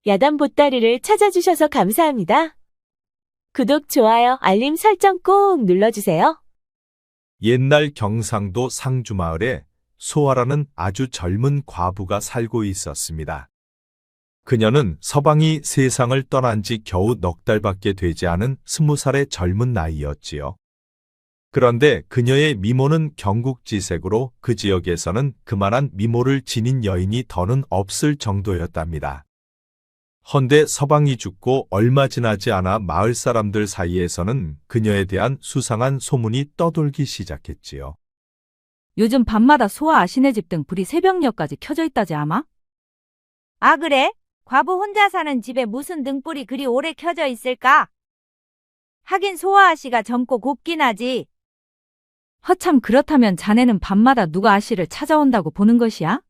야단 보따리를 찾아주셔서 감사합니다. 구독, 좋아요, 알림 설정 꼭 눌러주세요. 옛날 경상도 상주마을에 소아라는 아주 젊은 과부가 살고 있었습니다. 그녀는 서방이 세상을 떠난 지 겨우 넉 달밖에 되지 않은 20살의 젊은 나이였지요. 그런데 그녀의 미모는 경국지색으로 그 지역에서는 그만한 미모를 지닌 여인이 더는 없을 정도였답니다. 헌데 서방이 죽고 얼마 지나지 않아 마을 사람들 사이에서는 그녀에 대한 수상한 소문이 떠돌기 시작했지요. 요즘 밤마다 소아 아시네 집 등 불이 새벽녘까지 켜져 있다지 아마? 아, 그래? 과부 혼자 사는 집에 무슨 등불이 그리 오래 켜져 있을까? 하긴 소아 씨가 젊고 곱긴 하지. 허참 그렇다면 자네는 밤마다 누가 아씨를 찾아온다고 보는 것이야?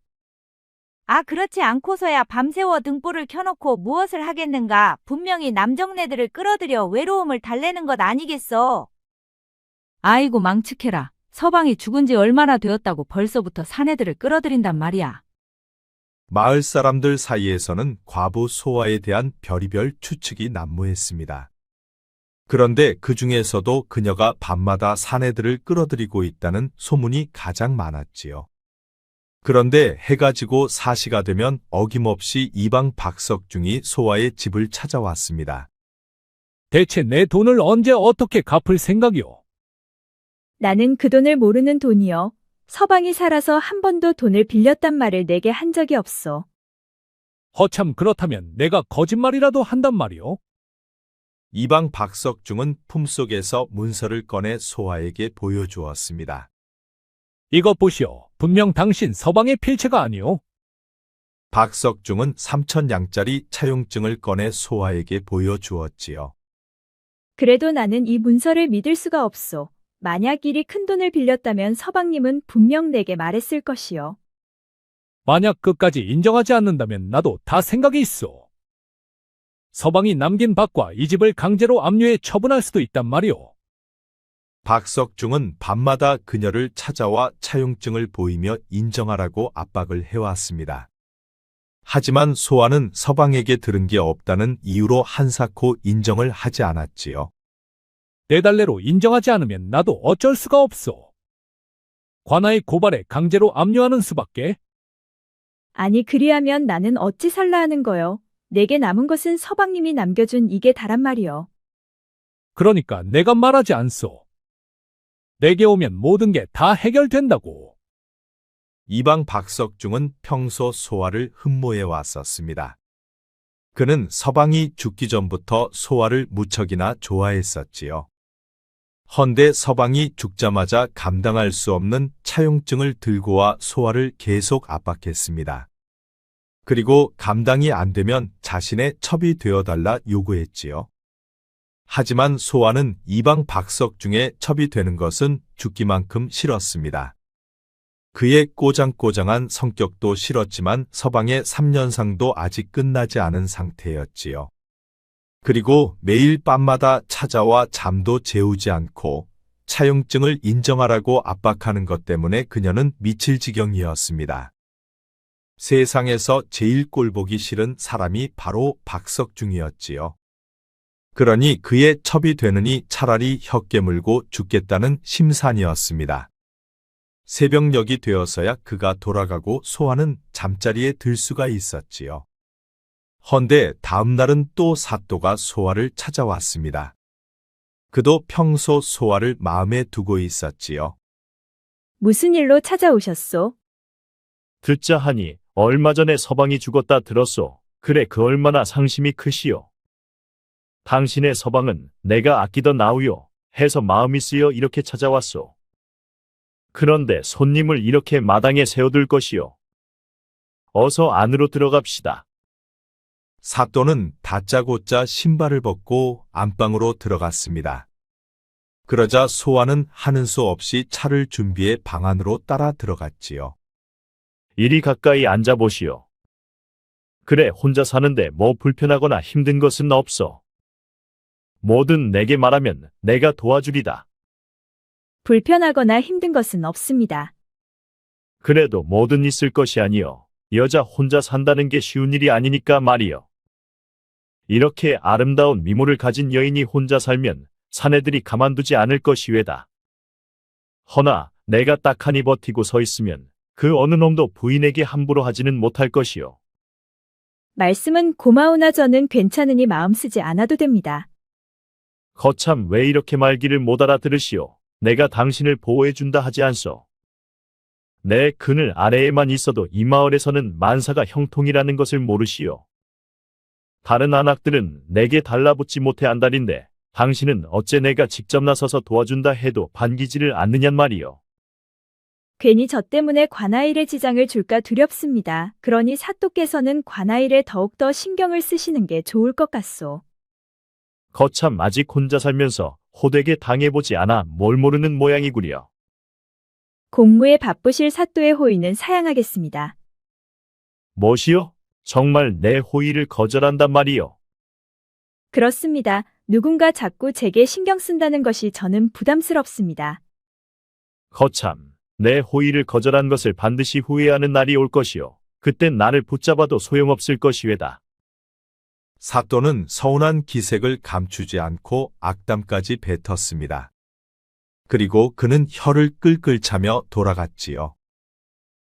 아, 그렇지 않고서야 밤새워 등불을 켜놓고 무엇을 하겠는가? 분명히 남정네들을 끌어들여 외로움을 달래는 것 아니겠어. 아이고 망측해라. 서방이 죽은 지 얼마나 되었다고 벌써부터 사내들을 끌어들인단 말이야. 마을 사람들 사이에서는 과부 소아에 대한 별의별 추측이 난무했습니다. 그런데 그 중에서도 그녀가 밤마다 사내들을 끌어들이고 있다는 소문이 가장 많았지요. 그런데 해가 지고 4시가 되면 어김없이 이방 박석중이 소아의 집을 찾아왔습니다. 대체 내 돈을 언제 어떻게 갚을 생각이오? 나는 그 돈을 모르는 돈이요. 서방이 살아서 한 번도 돈을 빌렸단 말을 내게 한 적이 없소. 허참 그렇다면 내가 거짓말이라도 한단 말이오? 이방 박석중은 품속에서 문서를 꺼내 소아에게 보여주었습니다. 이것 보시오. 분명 당신 서방의 필체가 아니오. 박석중은 3,000양짜리 차용증을 꺼내 소아에게 보여주었지요. 그래도 나는 이 문서를 믿을 수가 없소. 만약 이리 큰 돈을 빌렸다면 서방님은 분명 내게 말했을 것이요. 만약 끝까지 인정하지 않는다면 나도 다 생각이 있어. 서방이 남긴 밭과 이 집을 강제로 압류해 처분할 수도 있단 말이오. 박석중은 밤마다 그녀를 찾아와 차용증을 보이며 인정하라고 압박을 해왔습니다. 하지만 소아는 서방에게 들은 게 없다는 이유로 한사코 인정을 하지 않았지요. 내 달래로 인정하지 않으면 나도 어쩔 수가 없어. 관아의 고발에 강제로 압류하는 수밖에. 아니 그리하면 나는 어찌 살라 하는 거요. 내게 남은 것은 서방님이 남겨준 이게 다란 말이요. 그러니까 내가 말하지 않소. 내게 오면 모든 게 다 해결된다고. 이방 박석중은 평소 소아를 흠모해 왔었습니다. 그는 서방이 죽기 전부터 소아를 무척이나 좋아했었지요. 헌데 서방이 죽자마자 감당할 수 없는 차용증을 들고 와 소아를 계속 압박했습니다. 그리고 감당이 안 되면 자신의 첩이 되어달라 요구했지요. 하지만 소아는 이방 박석중의 첩이 되는 것은 죽기만큼 싫었습니다. 그의 꼬장꼬장한 성격도 싫었지만 서방의 3년상도 아직 끝나지 않은 상태였지요. 그리고 매일 밤마다 찾아와 잠도 재우지 않고 차용증을 인정하라고 압박하는 것 때문에 그녀는 미칠 지경이었습니다. 세상에서 제일 꼴보기 싫은 사람이 바로 박석중이었지요. 그러니 그의 첩이 되느니 차라리 혀 깨물고 죽겠다는 심산이었습니다. 새벽녘이 되어서야 그가 돌아가고 소아는 잠자리에 들 수가 있었지요. 헌데 다음 날은 또 사또가 소아를 찾아왔습니다. 그도 평소 소아를 마음에 두고 있었지요. 무슨 일로 찾아오셨소? 듣자 하니 얼마 전에 서방이 죽었다 들었소. 그래 그 얼마나 상심이 크시오. 당신의 서방은 내가 아끼던 아우요 해서 마음이 쓰여 이렇게 찾아왔소. 그런데 손님을 이렇게 마당에 세워둘 것이요. 어서 안으로 들어갑시다. 사또는 다짜고짜 신발을 벗고 안방으로 들어갔습니다. 그러자 소아는 하는 수 없이 차를 준비해 방 안으로 따라 들어갔지요. 이리 가까이 앉아보시오. 그래 혼자 사는데 뭐 불편하거나 힘든 것은 없어. 뭐든 내게 말하면 내가 도와주리다. 불편하거나 힘든 것은 없습니다. 그래도 뭐든 있을 것이 아니여. 여자 혼자 산다는 게 쉬운 일이 아니니까 말이여. 이렇게 아름다운 미모를 가진 여인이 혼자 살면 사내들이 가만두지 않을 것이외다. 허나 내가 딱하니 버티고 서 있으면 그 어느 놈도 부인에게 함부로 하지는 못할 것이요. 말씀은 고마우나 저는 괜찮으니 마음 쓰지 않아도 됩니다. 거참 왜 이렇게 말귀를 못 알아들으시오. 내가 당신을 보호해준다 하지 않소. 내 그늘 아래에만 있어도 이 마을에서는 만사가 형통이라는 것을 모르시오. 다른 안악들은 내게 달라붙지 못해 안달인데 당신은 어째 내가 직접 나서서 도와준다 해도 반기지를 않느냔 말이요. 괜히 저 때문에 관아일에 지장을 줄까 두렵습니다. 그러니 사또께서는 관아일에 더욱더 신경을 쓰시는 게 좋을 것 같소. 거참 아직 혼자 살면서 호되게 당해보지 않아 뭘 모르는 모양이구려. 공무에 바쁘실 사또의 호의는 사양하겠습니다. 뭐시요? 정말 내 호의를 거절한단 말이요. 그렇습니다. 누군가 자꾸 제게 신경 쓴다는 것이 저는 부담스럽습니다. 거참, 내 호의를 거절한 것을 반드시 후회하는 날이 올 것이요. 그땐 나를 붙잡아도 소용없을 것이외다. 사또는 서운한 기색을 감추지 않고 악담까지 뱉었습니다. 그리고 그는 혀를 끌끌 차며 돌아갔지요.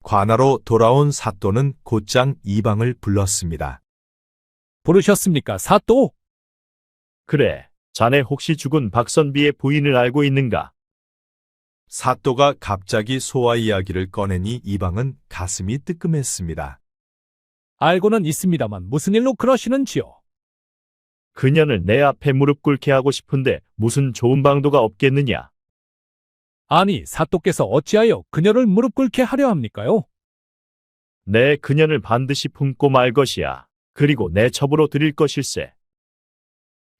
관아로 돌아온 사또는 곧장 이방을 불렀습니다. 부르셨습니까, 사또? 그래, 자네 혹시 죽은 박선비의 부인을 알고 있는가? 사또가 갑자기 소아 이야기를 꺼내니 이방은 가슴이 뜨끔했습니다. 알고는 있습니다만 무슨 일로 그러시는지요? 그년을 내 앞에 무릎 꿇게 하고 싶은데 무슨 좋은 방도가 없겠느냐? 아니, 사또께서 어찌하여 그녀를 무릎 꿇게 하려 합니까요? 내 그년을 반드시 품고 말 것이야. 그리고 내 첩으로 드릴 것일세.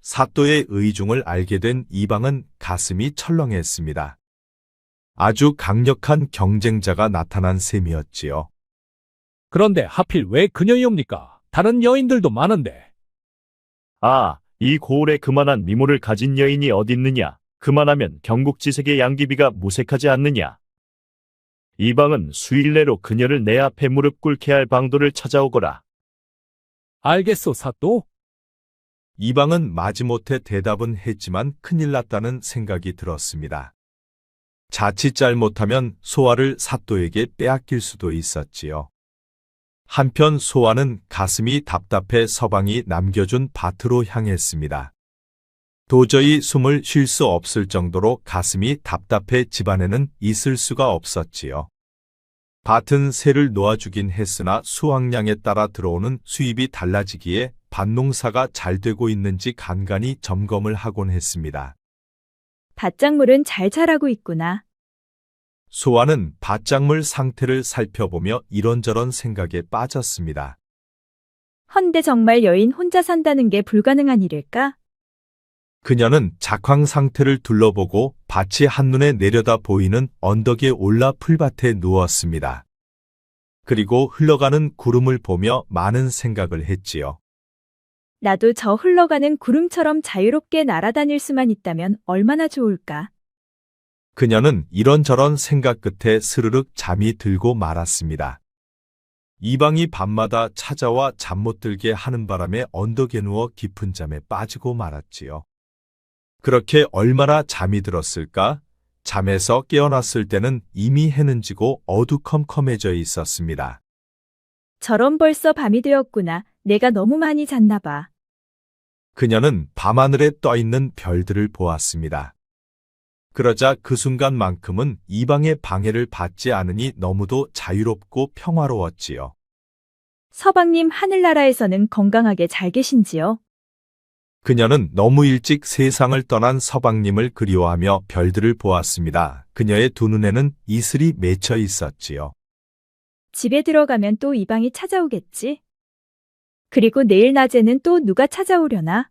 사또의 의중을 알게 된 이방은 가슴이 철렁했습니다. 아주 강력한 경쟁자가 나타난 셈이었지요. 그런데 하필 왜 그녀이옵니까? 다른 여인들도 많은데. 아, 이 고을에 그만한 미모를 가진 여인이 어딨느냐? 그만하면 경국지색의 양귀비가 무색하지 않느냐? 이방은 수일 내로 그녀를 내 앞에 무릎 꿇게 할 방도를 찾아오거라. 알겠소, 사또. 이방은 마지못해 대답은 했지만 큰일 났다는 생각이 들었습니다. 자칫 잘못하면 소아를 사또에게 빼앗길 수도 있었지요. 한편 소아는 가슴이 답답해 서방이 남겨준 밭으로 향했습니다. 도저히 숨을 쉴 수 없을 정도로 가슴이 답답해 집안에는 있을 수가 없었지요. 밭은 새를 놓아주긴 했으나 수확량에 따라 들어오는 수입이 달라지기에 밭농사가 잘 되고 있는지 간간히 점검을 하곤 했습니다. 밭작물은 잘 자라고 있구나. 소아는 밭작물 상태를 살펴보며 이런저런 생각에 빠졌습니다. 헌데 정말 여인 혼자 산다는 게 불가능한 일일까? 그녀는 작황 상태를 둘러보고 밭이 한눈에 내려다 보이는 언덕에 올라 풀밭에 누웠습니다. 그리고 흘러가는 구름을 보며 많은 생각을 했지요. 나도 저 흘러가는 구름처럼 자유롭게 날아다닐 수만 있다면 얼마나 좋을까? 그녀는 이런저런 생각 끝에 스르륵 잠이 들고 말았습니다. 이방이 밤마다 찾아와 잠 못 들게 하는 바람에 언덕에 누워 깊은 잠에 빠지고 말았지요. 그렇게 얼마나 잠이 들었을까? 잠에서 깨어났을 때는 이미 해는 지고 어두컴컴해져 있었습니다. 저런 벌써 밤이 되었구나. 내가 너무 많이 잤나 봐. 그녀는 밤하늘에 떠 있는 별들을 보았습니다. 그러자 그 순간만큼은 이방의 방해를 받지 않으니 너무도 자유롭고 평화로웠지요. 서방님 하늘나라에서는 건강하게 잘 계신지요? 그녀는 너무 일찍 세상을 떠난 서방님을 그리워하며 별들을 보았습니다. 그녀의 두 눈에는 이슬이 맺혀 있었지요. 집에 들어가면 또 이방이 찾아오겠지? 그리고 내일 낮에는 또 누가 찾아오려나?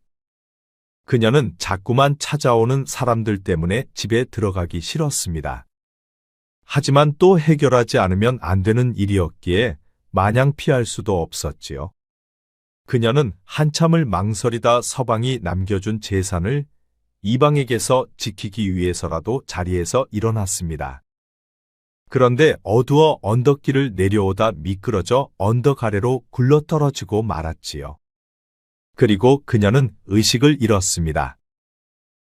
그녀는 자꾸만 찾아오는 사람들 때문에 집에 들어가기 싫었습니다. 하지만 또 해결하지 않으면 안 되는 일이었기에 마냥 피할 수도 없었지요. 그녀는 한참을 망설이다 서방이 남겨준 재산을 이방에게서 지키기 위해서라도 자리에서 일어났습니다. 그런데 어두워 언덕길을 내려오다 미끄러져 언덕 아래로 굴러떨어지고 말았지요. 그리고 그녀는 의식을 잃었습니다.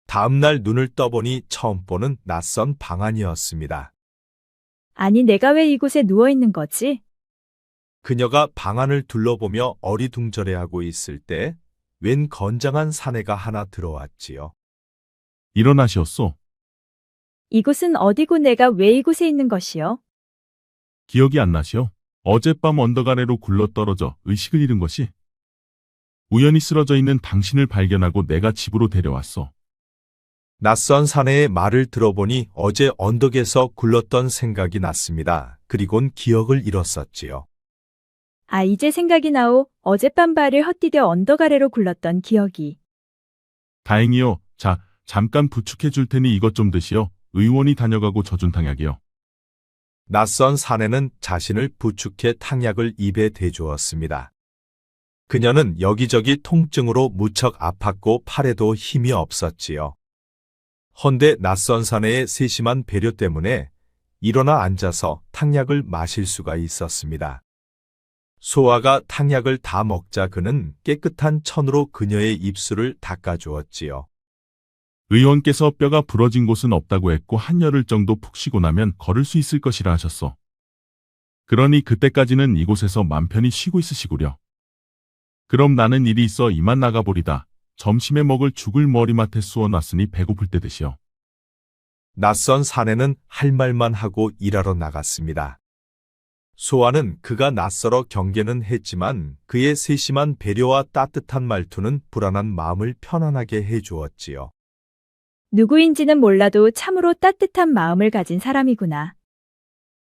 다음날 눈을 떠보니 처음 보는 낯선 방 안이었습니다. 아니, 내가 왜 이곳에 누워 있는 거지? 그녀가 방 안을 둘러보며 어리둥절해하고 있을 때 웬 건장한 사내가 하나 들어왔지요. 일어나시었소. 이곳은 어디고 내가 왜 이곳에 있는 것이요? 기억이 안 나시오? 어젯밤 언덕 아래로 굴러떨어져 의식을 잃은 것이. 우연히 쓰러져 있는 당신을 발견하고 내가 집으로 데려왔소. 낯선 사내의 말을 들어보니 어제 언덕에서 굴렀던 생각이 났습니다. 그리곤 기억을 잃었었지요. 아, 이제 생각이 나오. 어젯밤 발을 헛디뎌 언덕 아래로 굴렀던 기억이. 다행이요. 자, 잠깐 부축해 줄 테니 이것 좀 드시오. 의원이 다녀가고 젖은 탕약이요. 낯선 사내는 자신을 부축해 탕약을 입에 대주었습니다. 그녀는 여기저기 통증으로 무척 아팠고 팔에도 힘이 없었지요. 헌데 낯선 사내의 세심한 배려 때문에 일어나 앉아서 탕약을 마실 수가 있었습니다. 소아가 탕약을 다 먹자 그는 깨끗한 천으로 그녀의 입술을 닦아주었지요. 의원께서 뼈가 부러진 곳은 없다고 했고 한 열흘 정도 푹 쉬고 나면 걸을 수 있을 것이라 하셨소. 그러니 그때까지는 이곳에서 맘 편히 쉬고 있으시구려. 그럼 나는 일이 있어 이만 나가보리다. 점심에 먹을 죽을 머리맡에 쑤어놨으니 배고플 때 드시오. 낯선 사내는 할 말만 하고 일하러 나갔습니다. 소아는 그가 낯설어 경계는 했지만 그의 세심한 배려와 따뜻한 말투는 불안한 마음을 편안하게 해주었지요. 누구인지는 몰라도 참으로 따뜻한 마음을 가진 사람이구나.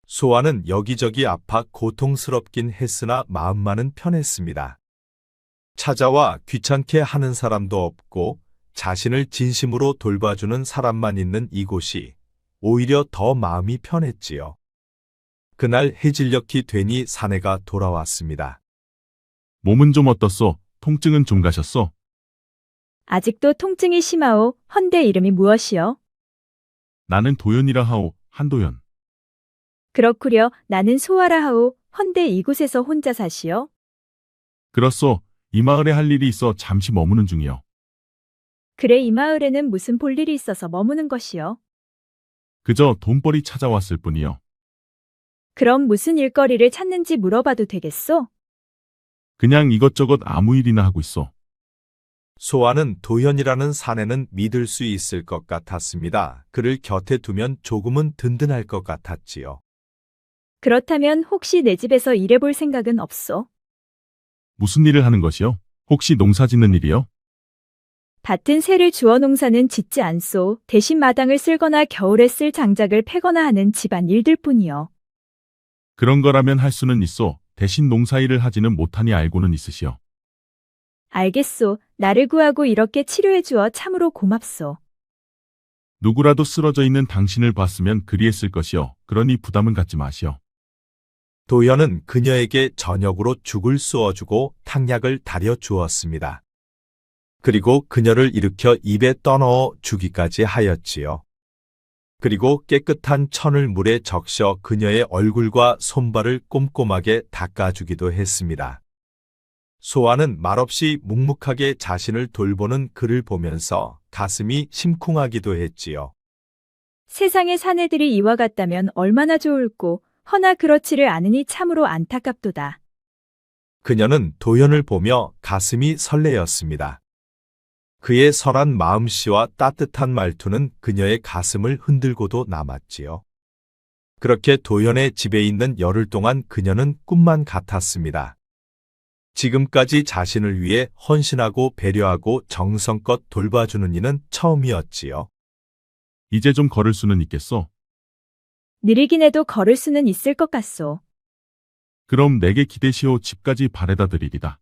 소아는 여기저기 아파 고통스럽긴 했으나 마음만은 편했습니다. 찾아와 귀찮게 하는 사람도 없고 자신을 진심으로 돌봐주는 사람만 있는 이곳이 오히려 더 마음이 편했지요. 그날 해질녘이 되니 사내가 돌아왔습니다. 몸은 좀 어떻소? 통증은 좀 가셨소? 아직도 통증이 심하오. 헌데 이름이 무엇이요? 나는 도연이라 하오. 한도연. 그렇구려. 나는 소아라 하오. 헌데 이곳에서 혼자 사시오? 그렇소. 이 마을에 할 일이 있어 잠시 머무는 중이요. 그래, 이 마을에는 무슨 볼 일이 있어서 머무는 것이요? 그저 돈벌이 찾아왔을 뿐이요. 그럼 무슨 일거리를 찾는지 물어봐도 되겠소? 그냥 이것저것 아무 일이나 하고 있어. 소아는 도현이라는 사내는 믿을 수 있을 것 같았습니다. 그를 곁에 두면 조금은 든든할 것 같았지요. 그렇다면 혹시 내 집에서 일해볼 생각은 없소? 무슨 일을 하는 것이요? 혹시 농사 짓는 일이요? 밭은 새를 주어 농사는 짓지 않소. 대신 마당을 쓸거나 겨울에 쓸 장작을 패거나 하는 집안 일들 뿐이요. 그런 거라면 할 수는 있어. 대신 농사일을 하지는 못하니 알고는 있으시오. 알겠소. 나를 구하고 이렇게 치료해 주어 참으로 고맙소. 누구라도 쓰러져 있는 당신을 봤으면 그리했을 것이요. 그러니 부담은 갖지 마시오. 도현은 그녀에게 저녁으로 죽을 쏘어주고 탕약을 다려 주었습니다. 그리고 그녀를 일으켜 입에 떠넣어 주기까지 하였지요. 그리고 깨끗한 천을 물에 적셔 그녀의 얼굴과 손발을 꼼꼼하게 닦아주기도 했습니다. 소아는 말없이 묵묵하게 자신을 돌보는 그를 보면서 가슴이 심쿵하기도 했지요. 세상의 사내들이 이와 같다면 얼마나 좋을꼬. 허나 그렇지를 않으니 참으로 안타깝도다. 그녀는 도현을 보며 가슴이 설레었습니다. 그의 선한 마음씨와 따뜻한 말투는 그녀의 가슴을 흔들고도 남았지요. 그렇게 도현의 집에 있는 열흘 동안 그녀는 꿈만 같았습니다. 지금까지 자신을 위해 헌신하고 배려하고 정성껏 돌봐주는 이는 처음이었지요. 이제 좀 걸을 수는 있겠소? 느리긴 해도 걸을 수는 있을 것 같소. 그럼 내게 기대시오. 집까지 바래다 드리리다.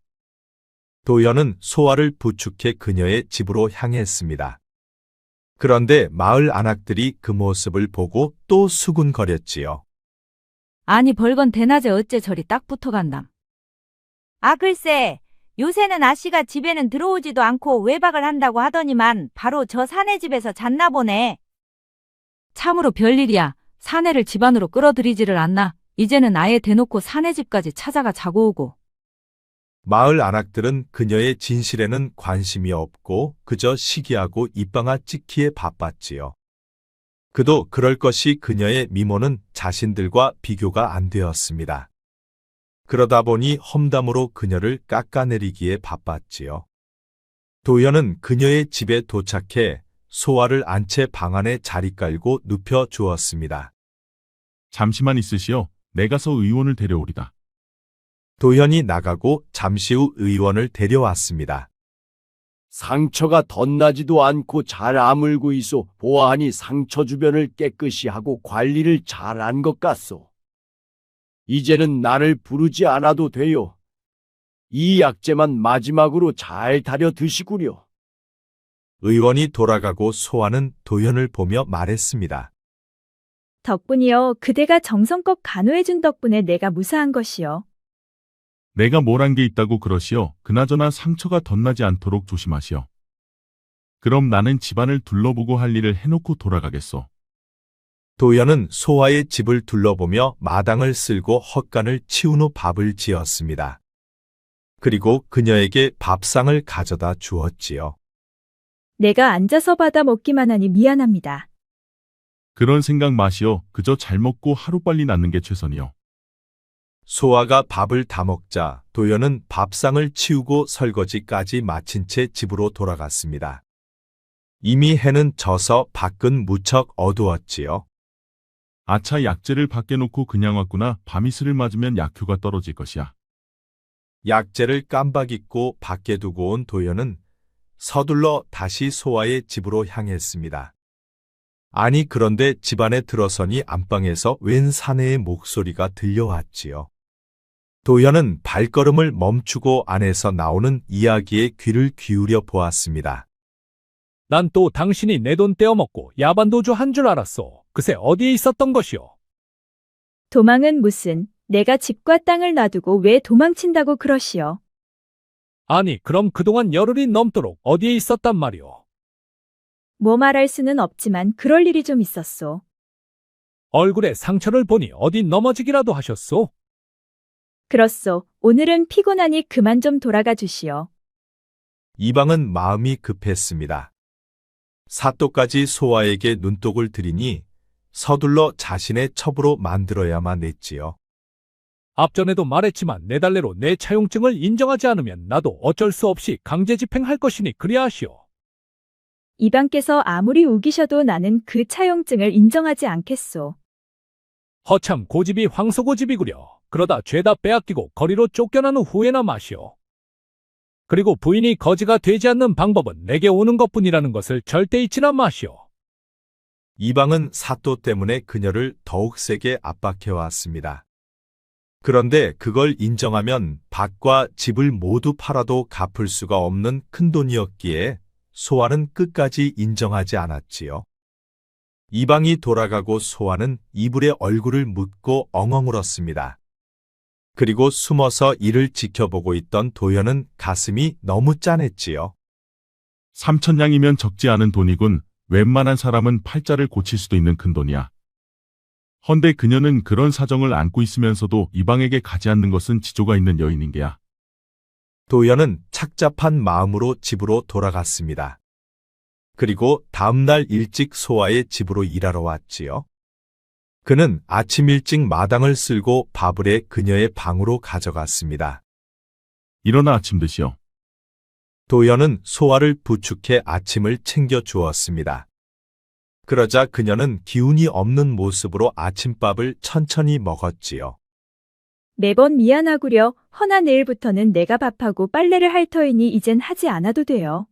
도현은 소아를 부축해 그녀의 집으로 향했습니다. 그런데 마을 안악들이 그 모습을 보고 또 수군거렸지요. 아니 벌건 대낮에 어째 저리 딱 붙어간담. 아, 글쎄. 요새는 아씨가 집에는 들어오지도 않고 외박을 한다고 하더니만 바로 저 사내 집에서 잤나 보네. 참으로 별일이야. 사내를 집 안으로 끌어들이지를 않나. 이제는 아예 대놓고 사내 집까지 찾아가 자고 오고. 마을 안악들은 그녀의 진실에는 관심이 없고 그저 시기하고 입방아 찍기에 바빴지요. 그도 그럴 것이 그녀의 미모는 자신들과 비교가 안 되었습니다. 그러다 보니 험담으로 그녀를 깎아내리기에 바빴지요. 도연은 그녀의 집에 도착해 소아를 안 채 방 안에 자리 깔고 눕혀 주었습니다. 잠시만 있으시오. 내가서 의원을 데려오리다. 도연이 나가고 잠시 후 의원을 데려왔습니다. 상처가 덧나지도 않고 잘 아물고 있어 보아하니 상처 주변을 깨끗이 하고 관리를 잘한 것 같소. 이제는 나를 부르지 않아도 돼요. 이 약재만 마지막으로 잘 다려 드시구려. 의원이 돌아가고 소아는 도연을 보며 말했습니다. 덕분이요. 그대가 정성껏 간호해준 덕분에 내가 무사한 것이요. 내가 뭘 한 게 있다고 그러시오. 그나저나 상처가 덧나지 않도록 조심하시오. 그럼 나는 집안을 둘러보고 할 일을 해놓고 돌아가겠소. 도연은 소아의 집을 둘러보며 마당을 쓸고 헛간을 치운 후 밥을 지었습니다. 그리고 그녀에게 밥상을 가져다 주었지요. 내가 앉아서 받아 먹기만 하니 미안합니다. 그런 생각 마시오. 그저 잘 먹고 하루빨리 낫는 게 최선이요. 소아가 밥을 다 먹자 도연은 밥상을 치우고 설거지까지 마친 채 집으로 돌아갔습니다. 이미 해는 져서 밖은 무척 어두웠지요. 아차, 약재를 밖에 놓고 그냥 왔구나. 밤이슬을 맞으면 약효가 떨어질 것이야. 약재를 깜박 잊고 밖에 두고 온 도연은 서둘러 다시 소아의 집으로 향했습니다. 아니, 그런데 집 안에 들어서니 안방에서 웬 사내의 목소리가 들려왔지요. 도연은 발걸음을 멈추고 안에서 나오는 이야기에 귀를 기울여 보았습니다. 난 또 당신이 내 돈 떼어먹고 야반도주 한 줄 알았어. 그새 어디에 있었던 것이오? 도망은 무슨, 내가 집과 땅을 놔두고 왜 도망친다고 그러시오. 아니, 그럼 그동안 열흘이 넘도록 어디에 있었단 말이오? 뭐 말할 수는 없지만 그럴 일이 좀 있었소. 얼굴에 상처를 보니 어디 넘어지기라도 하셨소? 그렇소. 오늘은 피곤하니 그만 좀 돌아가 주시오. 이방은 마음이 급했습니다. 사또까지 소아에게 눈독을 들이니 서둘러 자신의 첩으로 만들어야만 했지요. 앞전에도 말했지만 내달래로 내 차용증을 인정하지 않으면 나도 어쩔 수 없이 강제 집행할 것이니 그리야 하시오. 이방께서 아무리 우기셔도 나는 그 차용증을 인정하지 않겠소. 허참 고집이 황소고집이구려. 그러다 죄다 빼앗기고 거리로 쫓겨난 후에나 마시오. 그리고 부인이 거지가 되지 않는 방법은 내게 오는 것뿐이라는 것을 절대 잊지나 마시오. 이방은 사또 때문에 그녀를 더욱 세게 압박해왔습니다. 그런데 그걸 인정하면 밭과 집을 모두 팔아도 갚을 수가 없는 큰돈이었기에 소아는 끝까지 인정하지 않았지요. 이방이 돌아가고 소아는 이불에 얼굴을 묻고 엉엉 울었습니다. 그리고 숨어서 이를 지켜보고 있던 도연은 가슴이 너무 짠했지요. 3,000냥이면 적지 않은 돈이군. 웬만한 사람은 팔자를 고칠 수도 있는 큰 돈이야. 헌데 그녀는 그런 사정을 안고 있으면서도 이방에게 가지 않는 것은 지조가 있는 여인인 게야. 도연은 착잡한 마음으로 집으로 돌아갔습니다. 그리고 다음날 일찍 소아의 집으로 일하러 왔지요. 그는 아침 일찍 마당을 쓸고 밥을 해 그녀의 방으로 가져갔습니다. 일어나 아침 드시오. 도연은 소아를 부축해 아침을 챙겨 주었습니다. 그러자 그녀는 기운이 없는 모습으로 아침밥을 천천히 먹었지요. 매번 미안하구려. 허나 내일부터는 내가 밥하고 빨래를 할 터이니 이젠 하지 않아도 돼요.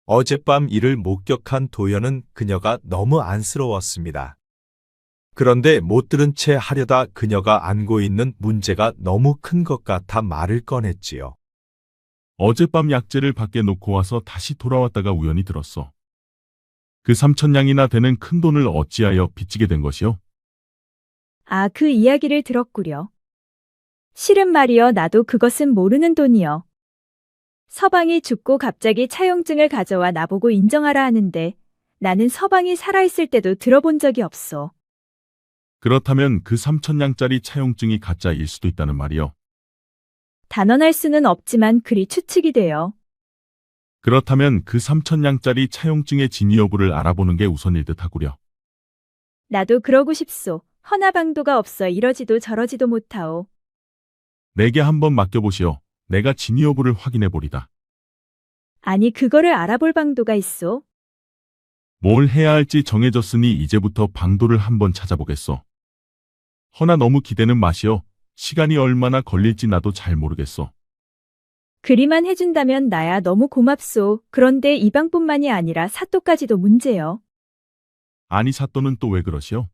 어젯밤 일을 목격한 도연은 그녀가 너무 안쓰러웠습니다. 그런데 못 들은 채 하려다 그녀가 안고 있는 문제가 너무 큰 것 같아 말을 꺼냈지요. 어젯밤 약재를 밖에 놓고 와서 다시 돌아왔다가 우연히 들었어. 그 3,000냥이나 되는 큰 돈을 어찌하여 빚지게 된 것이오? 아, 그 이야기를 들었구려. 실은 말이여, 나도 그것은 모르는 돈이여. 서방이 죽고 갑자기 차용증을 가져와 나보고 인정하라 하는데 나는 서방이 살아있을 때도 들어본 적이 없소. 그렇다면 그 3,000냥짜리 차용증이 가짜일 수도 있다는 말이오. 단언할 수는 없지만 그리 추측이 돼요. 그렇다면 그 3,000냥짜리 차용증의 진위 여부를 알아보는 게 우선일 듯 하구려. 나도 그러고 싶소. 허나 방도가 없어 이러지도 저러지도 못하오. 내게 한번 맡겨보시오. 내가 진위 여부를 확인해 보리다. 아니 그거를 알아볼 방도가 있소. 뭘 해야 할지 정해졌으니 이제부터 방도를 한번 찾아보겠소. 허나 너무 기대는 마시오. 시간이 얼마나 걸릴지 나도 잘 모르겠소. 그리만 해준다면 나야 너무 고맙소. 그런데 이 방뿐만이 아니라 사또까지도 문제요. 아니 사또는 또 왜 그러시오?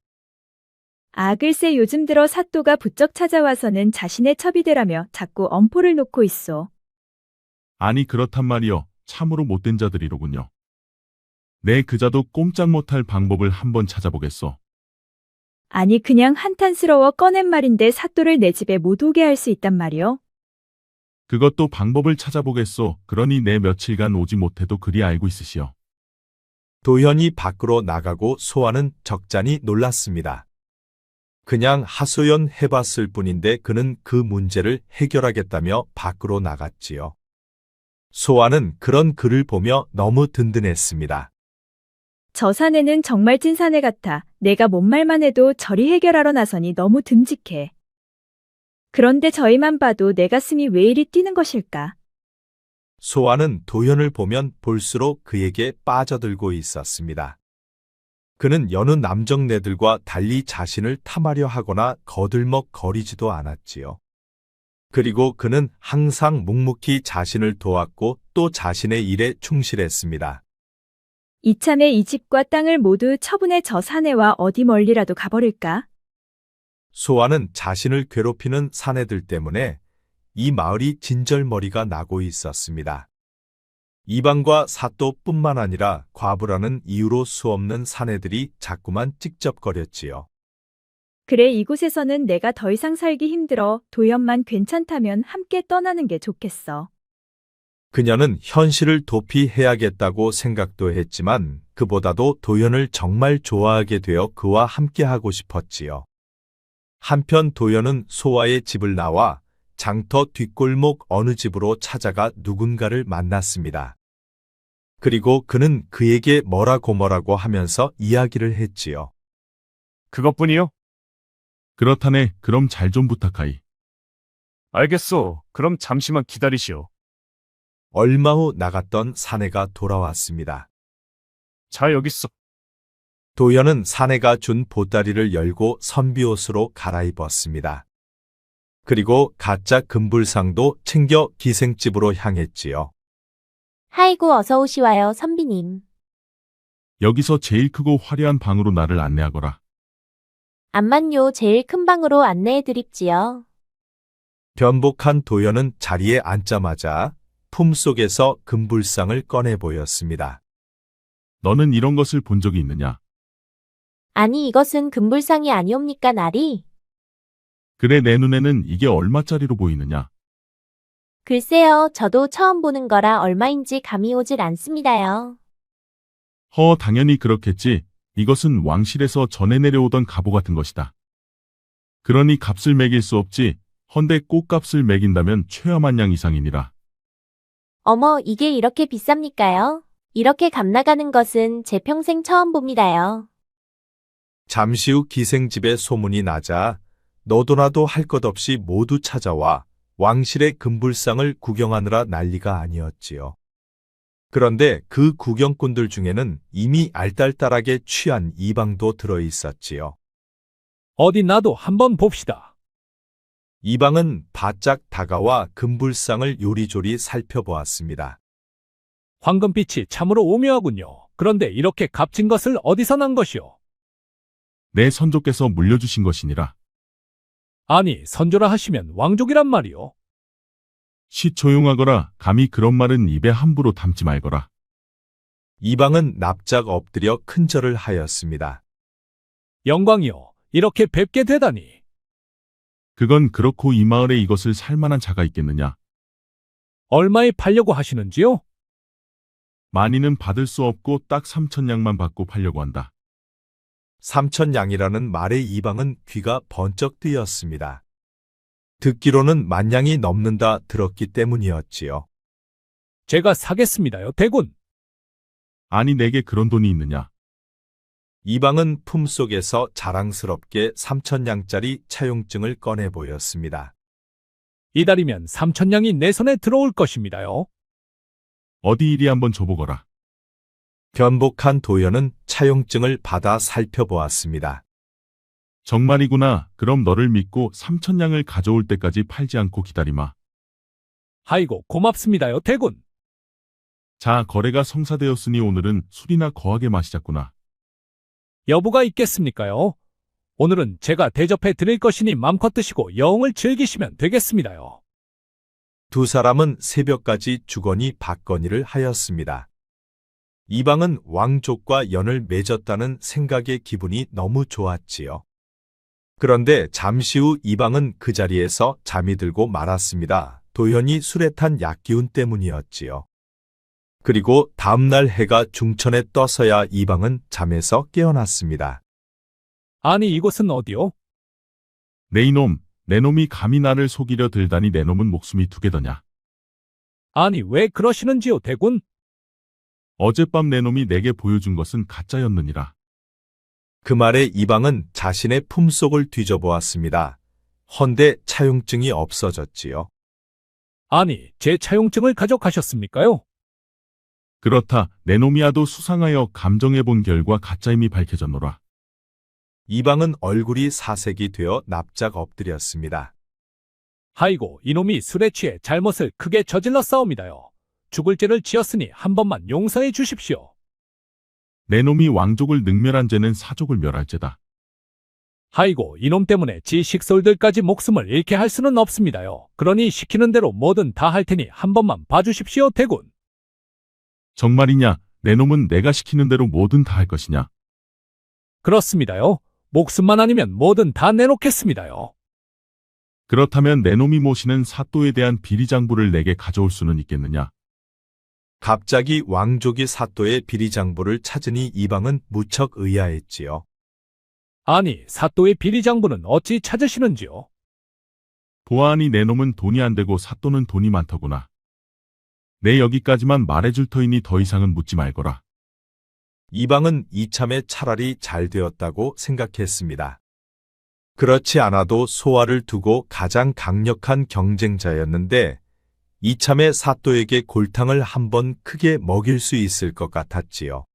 아 글쎄 요즘 들어 사또가 부쩍 찾아와서는 자신의 첩이 되라며 자꾸 엄포를 놓고 있소. 아니 그렇단 말이요. 참으로 못된 자들이로군요. 내 그자도 꼼짝 못할 방법을 한번 찾아보겠소. 아니 그냥 한탄스러워 꺼낸 말인데 사또를 내 집에 못 오게 할 수 있단 말이요. 그것도 방법을 찾아보겠소. 그러니 내 며칠간 오지 못해도 그리 알고 있으시오. 도현이 밖으로 나가고 소아는 적잖이 놀랐습니다. 그냥 하소연 해봤을 뿐인데 그는 그 문제를 해결하겠다며 밖으로 나갔지요. 소아는 그런 그를 보며 너무 든든했습니다. 저 사내는 정말 찐 사내 같아. 내가 뭔 말만 해도 저리 해결하러 나서니 너무 듬직해. 그런데 저희만 봐도 내 가슴이 왜 이리 뛰는 것일까? 소아는 도현을 보면 볼수록 그에게 빠져들고 있었습니다. 그는 여느 남정네들과 달리 자신을 탐하려 하거나 거들먹거리지도 않았지요. 그리고 그는 항상 묵묵히 자신을 도왔고 또 자신의 일에 충실했습니다. 이참에 이 집과 땅을 모두 처분해 저 사내와 어디 멀리라도 가버릴까? 소아는 자신을 괴롭히는 사내들 때문에 이 마을이 진절머리가 나고 있었습니다. 이방과 사또뿐만 아니라 과부라는 이유로 수없는 사내들이 자꾸만 찝쩍거렸지요. 그래 이곳에서는 내가 더 이상 살기 힘들어. 도연만 괜찮다면 함께 떠나는 게 좋겠어. 그녀는 현실을 도피해야겠다고 생각도 했지만 그보다도 도연을 정말 좋아하게 되어 그와 함께하고 싶었지요. 한편 도연은 소아의 집을 나와 장터 뒷골목 어느 집으로 찾아가 누군가를 만났습니다. 그리고 그는 그에게 뭐라고 하면서 이야기를 했지요. 그것뿐이요? 그렇다네. 그럼 잘 좀 부탁하이. 알겠소. 그럼 잠시만 기다리시오. 얼마 후 나갔던 사내가 돌아왔습니다. 자, 여기 있어. 도연은 사내가 준 보따리를 열고 선비옷으로 갈아입었습니다. 그리고 가짜 금불상도 챙겨 기생집으로 향했지요. 아이고 어서 오시와요 선비님. 여기서 제일 크고 화려한 방으로 나를 안내하거라. 암만요 제일 큰 방으로 안내해 드립지요. 변복한 도연은 자리에 앉자마자 품속에서 금불상을 꺼내 보였습니다. 너는 이런 것을 본 적이 있느냐? 아니 이것은 금불상이 아니옵니까 나리? 그래 내 눈에는 이게 얼마짜리로 보이느냐? 글쎄요 저도 처음 보는 거라 얼마인지 감이 오질 않습니다요. 당연히 그렇겠지. 이것은 왕실에서 전해 내려오던 갑오 같은 것이다. 그러니 값을 매길 수 없지. 헌데 꽃값을 매긴다면 최하만 양 이상이니라. 어머 이게 이렇게 비쌉니까요? 이렇게 값 나가는 것은 제 평생 처음 봅니다요. 잠시 후 기생집에 소문이 나자 너도 나도 할 것 없이 모두 찾아와 왕실의 금불상을 구경하느라 난리가 아니었지요. 그런데 그 구경꾼들 중에는 이미 알딸딸하게 취한 이방도 들어 있었지요. 어디 나도 한번 봅시다. 이방은 바짝 다가와 금불상을 요리조리 살펴보았습니다. 황금빛이 참으로 오묘하군요. 그런데 이렇게 값진 것을 어디서 난 것이오? 내 선조께서 물려주신 것이니라. 아니 선조라 하시면 왕족이란 말이오. 시 조용하거라. 감히 그런 말은 입에 함부로 담지 말거라. 이방은 납작 엎드려 큰절을 하였습니다. 영광이요. 이렇게 뵙게 되다니. 그건 그렇고 이 마을에 이것을 살 만한 자가 있겠느냐? 얼마에 팔려고 하시는지요? 많이는 받을 수 없고 딱 3,000냥만 받고 팔려고 한다. 3,000냥이라는 말에 이방은 귀가 번쩍 뜨였습니다. 듣기로는 10,000냥이 넘는다 들었기 때문이었지요. 제가 사겠습니다요, 대군. 아니 내게 그런 돈이 있느냐? 이방은 품속에서 자랑스럽게 3,000냥짜리 차용증을 꺼내 보였습니다. 이달이면 3,000냥이 내 손에 들어올 것입니다요. 어디 이리 한번 줘보거라. 변복한 도연은 차용증을 받아 살펴보았습니다. 정말이구나. 그럼 너를 믿고 3,000냥을 가져올 때까지 팔지 않고 기다리마. 아이고, 고맙습니다요, 대군. 자, 거래가 성사되었으니 오늘은 술이나 거하게 마시자꾸나. 여부가 있겠습니까요? 오늘은 제가 대접해 드릴 것이니 맘껏 드시고 여흥을 즐기시면 되겠습니다요. 두 사람은 새벽까지 주거니 받거니를 하였습니다. 이방은 왕족과 연을 맺었다는 생각에 기분이 너무 좋았지요. 그런데 잠시 후 이방은 그 자리에서 잠이 들고 말았습니다. 도현이 술에 탄 약기운 때문이었지요. 그리고 다음날 해가 중천에 떠서야 이방은 잠에서 깨어났습니다. 아니, 이곳은 어디요? 내 이놈, 내 놈이 감히 나를 속이려 들다니 내 놈은 목숨이 2개더냐. 아니, 왜 그러시는지요, 대군? 어젯밤 내 놈이 내게 보여준 것은 가짜였느니라. 그 말에 이방은 자신의 품속을 뒤져보았습니다. 헌데 차용증이 없어졌지요. 아니, 제 차용증을 가져가셨습니까요? 그렇다. 내 놈이야도 수상하여 감정해 본 결과 가짜임이 밝혀졌노라. 이방은 얼굴이 사색이 되어 납작 엎드렸습니다. 아이고, 이놈이 술에 취해 잘못을 크게 저질러 싸웁니다요. 죽을 죄를 지었으니 한 번만 용서해 주십시오. 내 놈이 왕족을 능멸한 죄는 사족을 멸할 죄다. 아이고, 이놈 때문에 지 식솔들까지 목숨을 잃게 할 수는 없습니다요. 그러니 시키는 대로 뭐든 다 할 테니 한 번만 봐주십시오, 대군. 정말이냐? 내 놈은 내가 시키는 대로 뭐든 다 할 것이냐? 그렇습니다요. 목숨만 아니면 뭐든 다 내놓겠습니다요. 그렇다면 내 놈이 모시는 사또에 대한 비리장부를 내게 가져올 수는 있겠느냐? 갑자기 왕족이 사또의 비리장부를 찾으니 이방은 무척 의아했지요. 아니, 사또의 비리장부는 어찌 찾으시는지요? 보아하니 내 놈은 돈이 안 되고 사또는 돈이 많더구나. 내 여기까지만 말해줄 터이니 더 이상은 묻지 말거라. 이방은 이참에 차라리 잘 되었다고 생각했습니다. 그렇지 않아도 소화를 두고 가장 강력한 경쟁자였는데 이참에 사또에게 골탕을 한번 크게 먹일 수 있을 것 같았지요.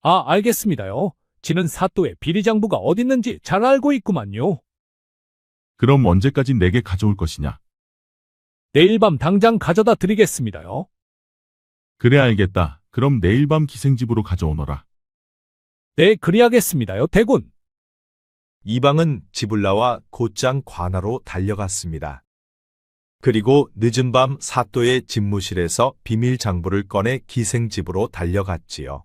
아, 알겠습니다요. 지는 사또의 비리장부가 어딨는지 잘 알고 있구만요. 그럼 언제까지 내게 가져올 것이냐? 내일 밤 당장 가져다 드리겠습니다요. 그래 알겠다. 그럼 내일 밤 기생집으로 가져오너라. 네, 그리하겠습니다요, 대군. 이방은 집을 나와 곧장 관하로 달려갔습니다. 그리고 늦은 밤 사또의 집무실에서 비밀 장부를 꺼내 기생집으로 달려갔지요.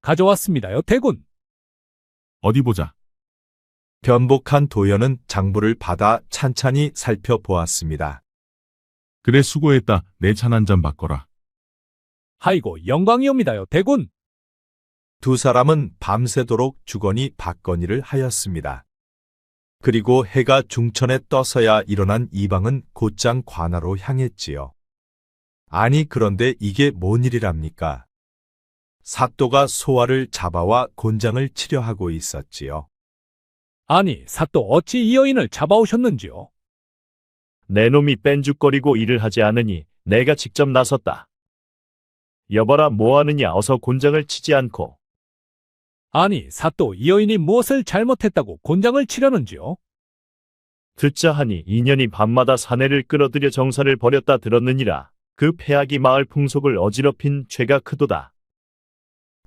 가져왔습니다요, 대군. 어디 보자. 변복한 도연은 장부를 받아 찬찬히 살펴보았습니다. 그래 수고했다. 내 찬 한 잔 바꿔라. 아이고, 영광이옵니다요, 대군. 두 사람은 밤새도록 주거니 받거니를 하였습니다. 그리고 해가 중천에 떠서야 일어난 이방은 곧장 관하로 향했지요. 아니 그런데 이게 뭔 일이랍니까? 사또가 소화를 잡아와 곤장을 치려 하고 있었지요. 아니, 사또 어찌 이 여인을 잡아오셨는지요? 내 놈이 뺀죽거리고 일을 하지 않으니 내가 직접 나섰다. 여봐라 뭐하느냐 어서 곤장을 치지 않고. 아니, 사또 이 여인이 무엇을 잘못했다고 곤장을 치려는지요? 듣자 하니 인연이 밤마다 사내를 끌어들여 정사를 벌였다 들었느니라. 그 패악이 마을 풍속을 어지럽힌 죄가 크도다.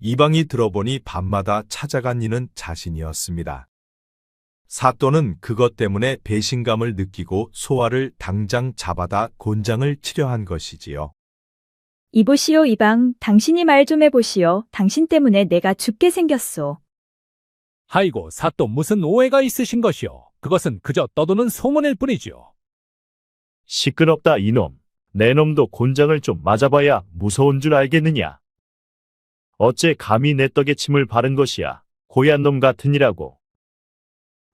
이방이 들어보니 밤마다 찾아간 이는 자신이었습니다. 사또는 그것 때문에 배신감을 느끼고 소화를 당장 잡아다 곤장을 치려 한 것이지요. 이보시오 이방, 당신이 말 좀 해보시오. 당신 때문에 내가 죽게 생겼소. 아이고, 사또 무슨 오해가 있으신 것이요? 그것은 그저 떠도는 소문일 뿐이지요. 시끄럽다 이놈. 내 놈도 곤장을 좀 맞아봐야 무서운 줄 알겠느냐. 어째 감히 내 떡에 침을 바른 것이야. 고얀 놈 같으니라고.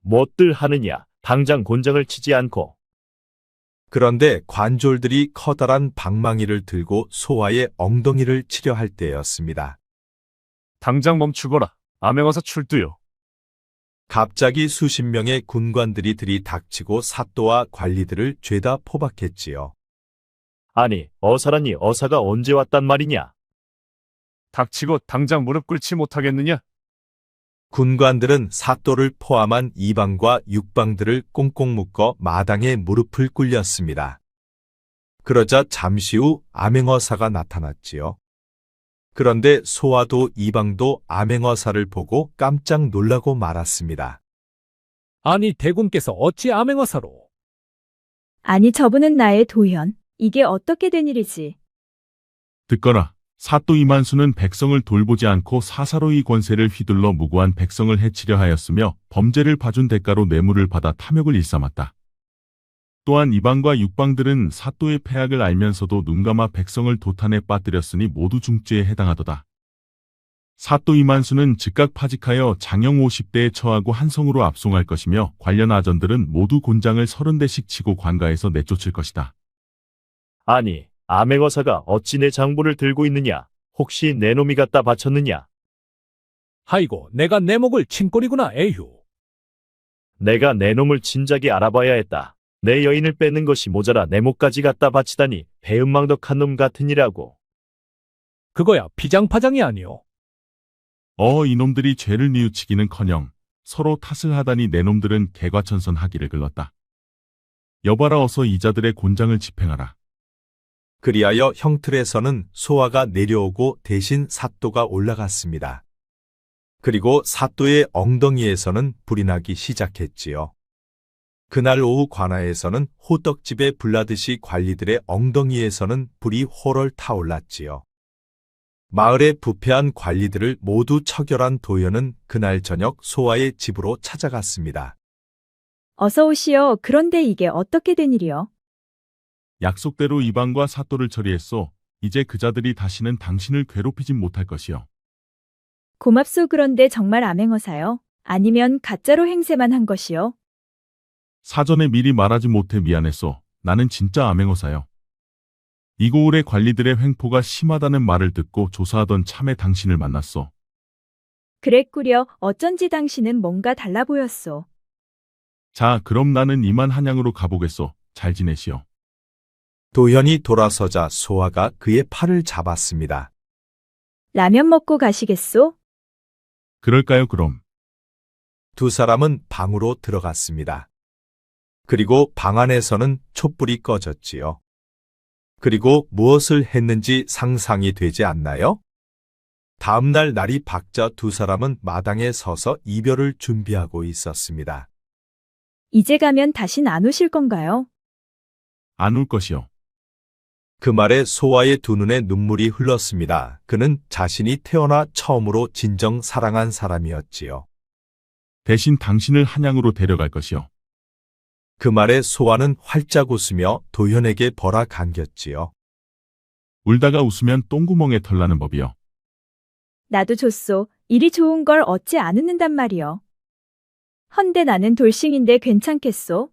못들 하느냐. 당장 곤장을 치지 않고. 그런데 관졸들이 커다란 방망이를 들고 소아의 엉덩이를 치려 할 때였습니다. 당장 멈추거라. 암행어사 출두요. 갑자기 수십 명의 군관들이 들이닥치고 사또와 관리들을 죄다 포박했지요. 아니, 어사라니 어사가 언제 왔단 말이냐? 닥치고 당장 무릎 꿇지 못하겠느냐? 군관들은 사또를 포함한 이방과 육방들을 꽁꽁 묶어 마당에 무릎을 꿇렸습니다. 그러자 잠시 후 암행어사가 나타났지요. 그런데 소아도 이방도 암행어사를 보고 깜짝 놀라고 말았습니다. 아니 대군께서 어찌 암행어사로? 아니 저분은 나의 도현. 이게 어떻게 된 일이지? 듣거라. 사또 이만수는 백성을 돌보지 않고 사사로이 권세를 휘둘러 무고한 백성을 해치려 하였으며 범죄를 봐준 대가로 뇌물을 받아 탐욕을 일삼았다. 또한 이방과 육방들은 사또의 패악을 알면서도 눈감아 백성을 도탄에 빠뜨렸으니 모두 중죄에 해당하도다. 사또 이만수는 즉각 파직하여 장형 50대에 처하고 한성으로 압송할 것이며 관련 아전들은 모두 곤장을 30대씩 치고 관가에서 내쫓을 것이다. 아니, 암행어사가 어찌 내 장부를 들고 있느냐? 혹시 내 놈이 갖다 바쳤느냐? 하이고 내가 내 목을 친 꼴이구나 에휴. 내가 내 놈을 진작에 알아봐야 했다. 내 여인을 뺏는 것이 모자라 내 목까지 갖다 바치다니 배은망덕한 놈 같으니라고. 그거야 비장파장이 아니오. 이놈들이 죄를 뉘우치기는커녕 서로 탓을 하다니 내 놈들은 개과천선하기를 글렀다. 여봐라 어서 이자들의 곤장을 집행하라. 그리하여 형틀에서는 소아가 내려오고 대신 사또가 올라갔습니다. 그리고 사또의 엉덩이에서는 불이 나기 시작했지요. 그날 오후 관아에서는 호떡집에 불나듯이 관리들의 엉덩이에서는 불이 호롤 타올랐지요. 마을의 부패한 관리들을 모두 처결한 도연은 그날 저녁 소아의 집으로 찾아갔습니다. 어서 오시오. 그런데 이게 어떻게 된 일이요? 약속대로 이방과 사또를 처리했소. 이제 그자들이 다시는 당신을 괴롭히진 못할 것이요. 고맙소. 그런데 정말 암행어사요? 아니면 가짜로 행세만 한 것이요? 사전에 미리 말하지 못해 미안했소. 나는 진짜 암행어사요. 이고을의 관리들의 횡포가 심하다는 말을 듣고 조사하던 참에 당신을 만났소. 그랬구려. 어쩐지 당신은 뭔가 달라 보였소. 자, 그럼 나는 이만 한양으로 가보겠소. 잘 지내시오. 도현이 돌아서자 소아가 그의 팔을 잡았습니다. 라면 먹고 가시겠소? 그럴까요, 그럼? 두 사람은 방으로 들어갔습니다. 그리고 방 안에서는 촛불이 꺼졌지요. 그리고 무엇을 했는지 상상이 되지 않나요? 다음날 날이 밝자 두 사람은 마당에 서서 이별을 준비하고 있었습니다. 이제 가면 다신 안 오실 건가요? 안 올 것이요. 그 말에 소아의 두 눈에 눈물이 흘렀습니다. 그는 자신이 태어나 처음으로 진정 사랑한 사람이었지요. 대신 당신을 한양으로 데려갈 것이요. 그 말에 소아는 활짝 웃으며 도현에게 벌악 안겼지요. 울다가 웃으면 똥구멍에 털나는 법이요. 나도 좋소. 일이 좋은 걸 어찌 안 웃는단 말이요. 헌데 나는 돌싱인데 괜찮겠소?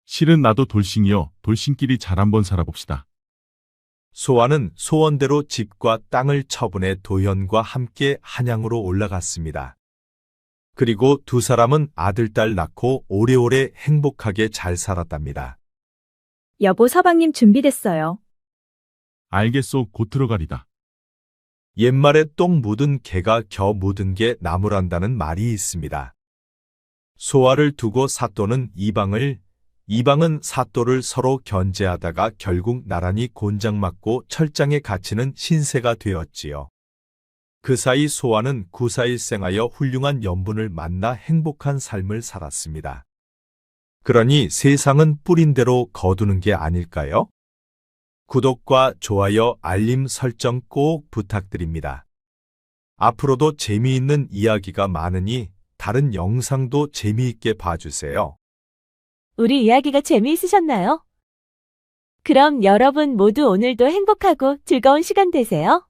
실은 나도 돌싱이요. 돌싱끼리 잘 한번 살아봅시다. 소아는 소원대로 집과 땅을 처분해 도현과 함께 한양으로 올라갔습니다. 그리고 두 사람은 아들, 딸 낳고 오래오래 행복하게 잘 살았답니다. 여보, 서방님 준비됐어요. 알겠소. 곧 들어가리다. 옛말에 똥 묻은 개가 겨 묻은 게 나무란다는 말이 있습니다. 소아를 두고 사또는 이방은 사또를 서로 견제하다가 결국 나란히 곤장 맞고 철장에 갇히는 신세가 되었지요. 그 사이 소아는 구사일생하여 훌륭한 연분을 만나 행복한 삶을 살았습니다. 그러니 세상은 뿌린 대로 거두는 게 아닐까요? 구독과 좋아요, 알림 설정 꼭 부탁드립니다. 앞으로도 재미있는 이야기가 많으니 다른 영상도 재미있게 봐주세요. 우리 이야기가 재미있으셨나요? 그럼 여러분 모두 오늘도 행복하고 즐거운 시간 되세요.